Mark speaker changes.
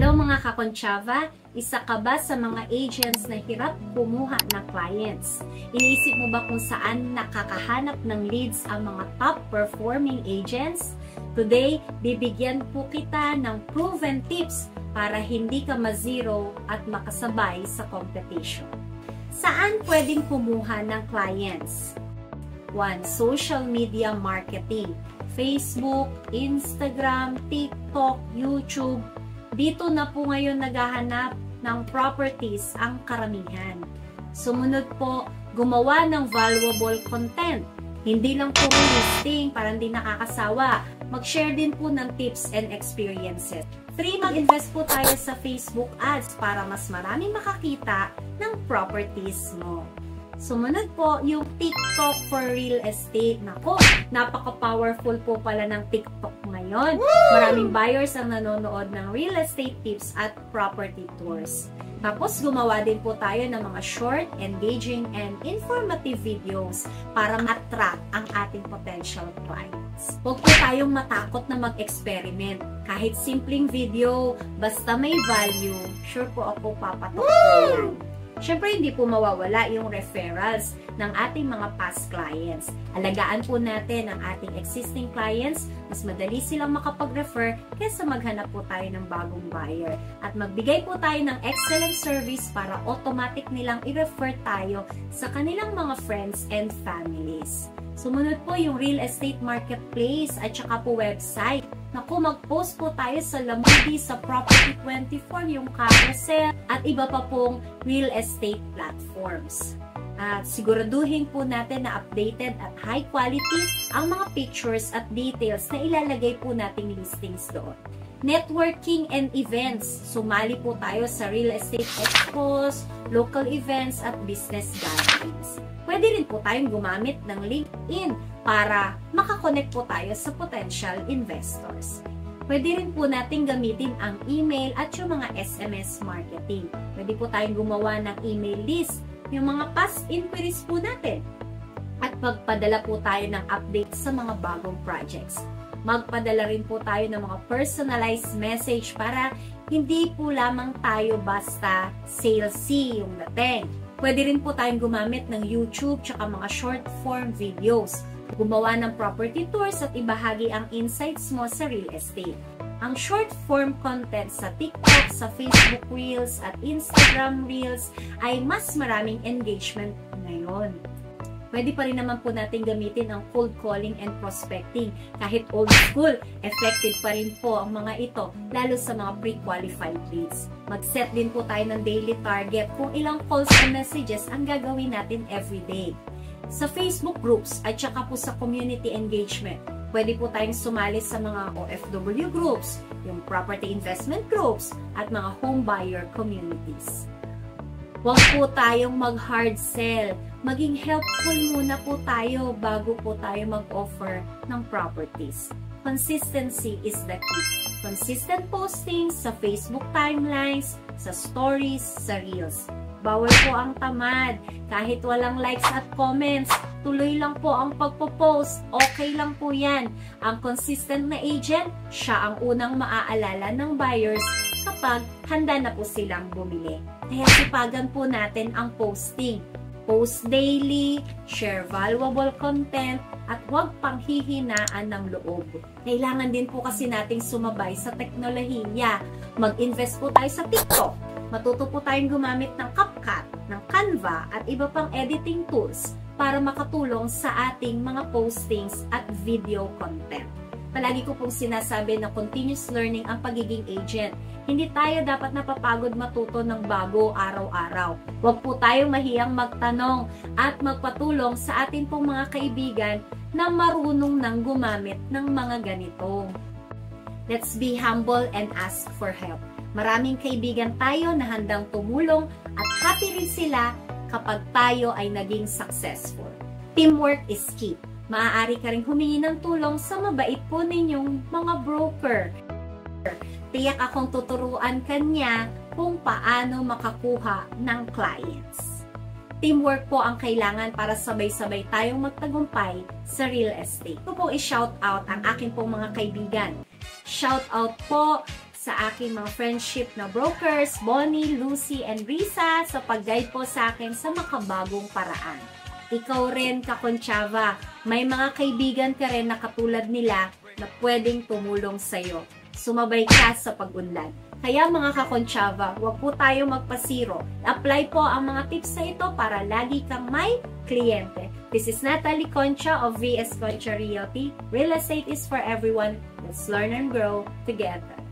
Speaker 1: Hello mga kakonchava, isa ka ba sa mga agents na hirap kumuha ng clients? Iniisip mo ba kung saan nakakahanap ng leads ang mga top performing agents? Today, bibigyan po kita ng proven tips para hindi ka ma-zero at makasabay sa competition. Saan pwedeng kumuha ng clients? 1. Social media marketing. Facebook, Instagram, TikTok, YouTube. Dito na po ngayon naghahanap ng properties ang karamihan. Sumunod po, gumawa ng valuable content. Hindi lang po listing para hindi nakakasawa. Mag-share din po ng tips and experiences. 3. Mag-invest po tayo sa Facebook ads para mas maraming makakita ng properties mo. Sumunod po, yung TikTok for real estate. Nako, napaka-powerful po pala ng TikTok ngayon. Maraming buyers ang nanonood ng real estate tips at property tours. Tapos, gumawa din po tayo ng mga short, engaging, and informative videos para ma-attract ang ating potential clients. Huwag po tayong matakot na mag-experiment. Kahit simpleng video, basta may value, sure po ako papatok po yan. Siyempre, hindi po mawawala yung referrals ng ating mga past clients. Alagaan po natin ang ating existing clients. Mas madali silang makapag-refer kaysa maghanap po tayo ng bagong buyer. At magbigay po tayo ng excellent service para automatic nilang i-refer tayo sa kanilang mga friends and families. Sumunod po yung real estate marketplace at saka po website. Naku, mag-post po tayo sa Lamudi, sa Property24, yung Carousel, at iba pa pong real estate platforms. At siguraduhin po natin na updated at high quality ang mga pictures at details na ilalagay po nating listings doon. Networking and events. Sumali po tayo sa real estate expos, local events, at business gatherings. Pwede rin po tayong gumamit ng LinkedIn para makakonect po tayo sa potential investors. Pwede rin po natin gamitin ang email at yung mga SMS marketing. Pwede po tayong gumawa ng email list, yung mga past inquiries po natin. At magpadala po tayo ng update sa mga bagong projects. Magpadala rin po tayo ng mga personalized message para hindi po lamang tayo basta salesy yung dating. Pwede rin po tayong gumamit ng YouTube tsaka mga short form videos. Gumawa ng property tours at ibahagi ang insights mo sa real estate. Ang short form content sa TikTok, sa Facebook Reels at Instagram Reels ay mas maraming engagement ngayon. Pwede pa rin naman po natin gamitin ang cold calling and prospecting. Kahit old school, effective pa rin po ang mga ito, lalo sa mga pre-qualified leads. Mag-set din po tayo ng daily target kung ilang calls and messages ang gagawin natin everyday. Sa Facebook groups at saka po sa community engagement, pwede po tayong sumali sa mga OFW groups, yung property investment groups, at mga home buyer communities. Huwag po tayong mag-hard sell. Maging helpful muna po tayo bago po tayo mag-offer ng properties. Consistency is the key. Consistent postings sa Facebook timelines, sa stories, sa reels. Bawal po ang tamad. Kahit walang likes at comments, tuloy lang po ang pagpo-post. Okay lang po yan. Ang consistent na agent, siya ang unang maaalala ng buyers kapag handa na po silang bumili. Kaya sipagan po natin ang posting. Post daily, share valuable content, at huwag panghihinaan ng loob. Kailangan din po kasi nating sumabay sa teknolohiya. Mag-invest po tayo sa TikTok. Matuto po tayong gumamit ng CapCut, ng Canva, at iba pang editing tools para makatulong sa ating mga postings at video content. Palagi ko pong sinasabi na continuous learning ang pagiging agent. Hindi tayo dapat napapagod matuto ng bago araw-araw. Huwag po tayong mahiyang magtanong at magpatulong sa atin pong mga kaibigan na marunong nang gumamit ng mga ganito. Let's be humble and ask for help. Maraming kaibigan tayo na handang tumulong at happy rin sila kapag tayo ay naging successful. Teamwork is key. Maaari ka rin humingi ng tulong sa mabait po ninyong mga broker. Tiyak akong tuturuan kanya kung paano makakuha ng clients. Teamwork po ang kailangan para sabay-sabay tayong magtagumpay sa real estate. Ito po i-shout out ang aking pong mga kaibigan. Shout out po sa aking mga friendship na brokers, Bonnie, Lucy, and Risa sa pag-guide po sa akin sa makabagong paraan. Ikaw rin, Kakonchava, may mga kaibigan ka rin na katulad nila na pwedeng tumulong sa'yo. Sumabay ka sa pag-unlad. Kaya mga Kakonchava, huwag po tayo magpasiro. Apply po ang mga tips na ito para lagi kang may kliyente. This is Natalie Concha of VS Concha Realty. Real estate is for everyone. Let's learn and grow together.